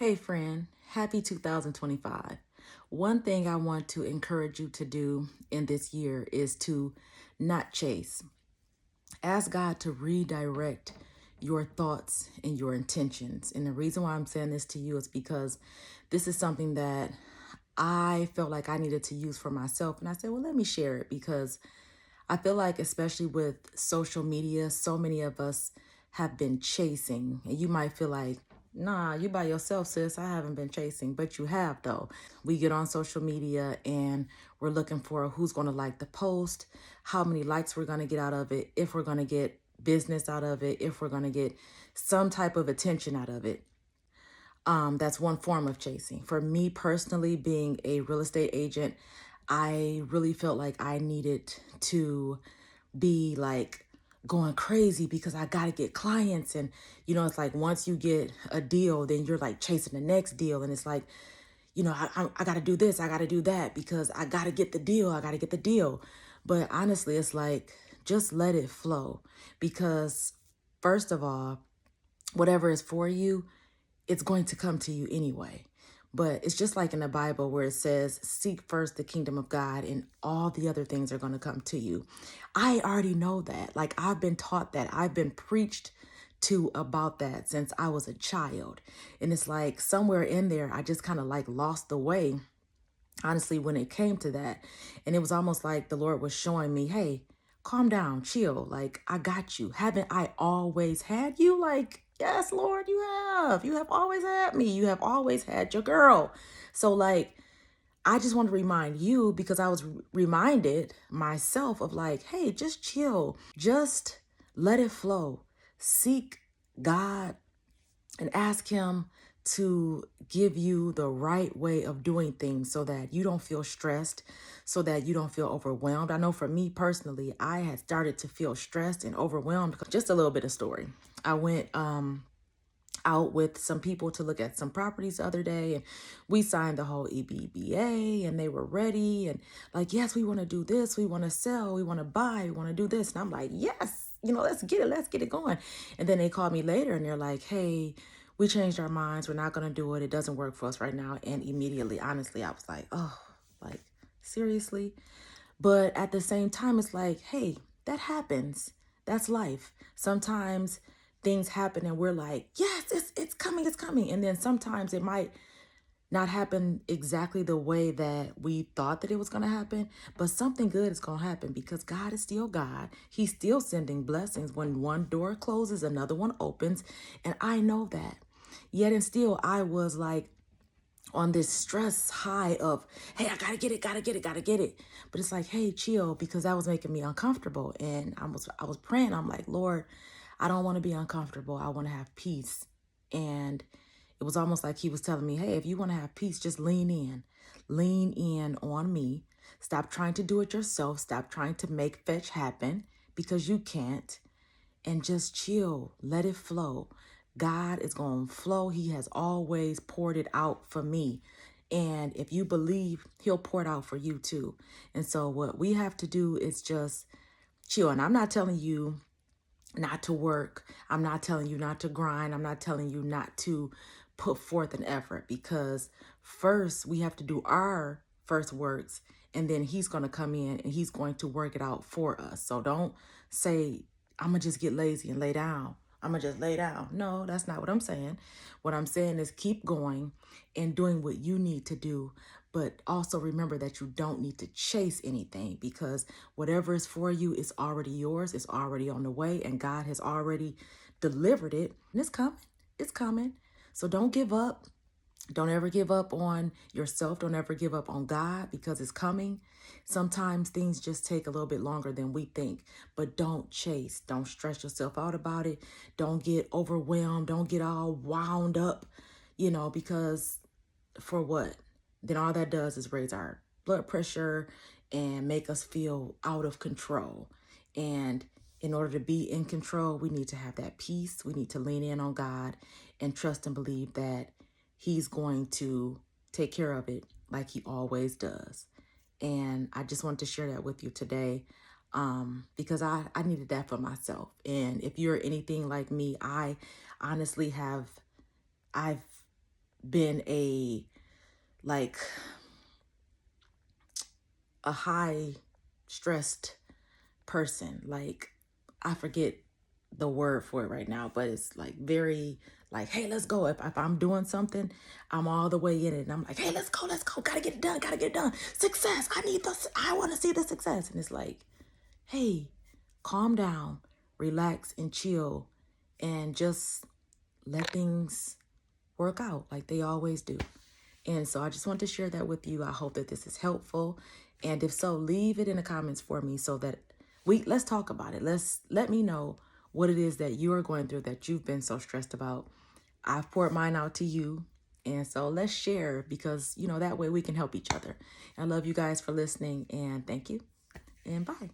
Hey friend, happy 2025. One thing I want to encourage you to do in this year is to not chase. Ask God to redirect your thoughts and your intentions. And the reason why I'm saying this to you is because this is something that I felt like I needed to use for myself. And I said, well, let me share it because I feel like, especially with social media, so many of us have been chasing. And you might feel like, nah, you by yourself, sis. I haven't been chasing, but you have, though. We get on social media and we're looking for who's going to like the post, how many likes we're going to get out of it, if we're going to get business out of it, if we're going to get some type of attention out of it. That's one form of chasing. For me personally, being a real estate agent, I really felt like I needed to be like going crazy because I got to get clients. And, it's like once you get a deal, then you're like chasing the next deal. And it's like, I got to do this, I got to do that because I got to get the deal. I got to get the deal. But honestly, it's like, just let it flow because, first of all, whatever is for you, it's going to come to you anyway. But it's just like in the Bible where it says, seek first the kingdom of God and all the other things are going to come to you. I already know that. Like, I've been taught that. I've been preached to about that since I was a child. And it's like somewhere in there, I just kind of like lost the way, honestly, when it came to that. And it was almost like the Lord was showing me, hey, calm down, chill. Like, I got you. Haven't I always had you? Like, yes, Lord, you have. You have always had me. You have always had your girl. So, like, I just want to remind you because I was reminded myself of like, hey, just chill. Just let it flow. Seek God and ask Him to give you the right way of doing things so that you don't feel stressed, so that you don't feel overwhelmed. I know for me personally, I had started to feel stressed and overwhelmed. Just a little bit of story. I went out with some people to look at some properties the other day, and we signed the whole EBBA and they were ready and like, yes, we want to do this, we want to sell, we want to buy, we want to do this. And I'm like, yes, let's get it going. And then they called me later and they're like, hey, we changed our minds, we're not going to do it, it doesn't work for us right now. And immediately, honestly, I was like, oh, like, seriously? But at the same time, it's like, hey, that happens. That's life. Sometimes things happen and we're like, yes, it's coming, it's coming. And then sometimes it might not happen exactly the way that we thought that it was going to happen, but something good is going to happen because God is still God. He's still sending blessings. When one door closes, another one opens. And I know that. Yet and still, I was like, on this stress high of, hey, I gotta get it, gotta get it, gotta get it. But it's like, hey, chill, because that was making me uncomfortable. And I was praying. I'm like, Lord, I don't want to be uncomfortable. I want to have peace. And it was almost like He was telling me, hey, if you want to have peace, just lean in on me. Stop trying to do it yourself. Stop trying to make fetch happen because you can't, and just chill. Let it flow. God is going to flow. He has always poured it out for me. And if you believe, He'll pour it out for you too. And so what we have to do is just chill. And I'm not telling you not to work. I'm not telling you not to grind. I'm not telling you not to put forth an effort, because first we have to do our first works, and then He's going to come in and He's going to work it out for us. So don't say, I'm going to just get lazy and lay down. I'm going to just lay down. No, that's not what I'm saying. What I'm saying is keep going and doing what you need to do. But also remember that you don't need to chase anything, because whatever is for you is already yours. It's already on the way, and God has already delivered it. And it's coming. It's coming. So don't give up. Don't ever give up on yourself. Don't ever give up on God, because it's coming. Sometimes things just take a little bit longer than we think, but don't chase. Don't stress yourself out about it. Don't get overwhelmed. Don't get all wound up, because for what? Then all that does is raise our blood pressure and make us feel out of control. And in order to be in control, we need to have that peace. We need to lean in on God and trust and believe that He's going to take care of it like He always does. And I just wanted to share that with you today, because I needed that for myself. And if you're anything like me, I honestly I've been like a high stressed person. Like, I forget the word for it right now, but it's like very like, hey, let's go. If I'm doing something, I'm all the way in it. And I'm like, hey, let's go. Gotta get it done. Gotta get it done. Success. I want to see the success. And it's like, hey, calm down, relax and chill, and just let things work out like they always do. And so I just want to share that with you. I hope that this is helpful. And if so, leave it in the comments for me so that let's talk about it. Let me know what it is that you are going through that you've been so stressed about. I've poured mine out to you. And so let's share, because, that way we can help each other. I love you guys for listening, and thank you, and bye.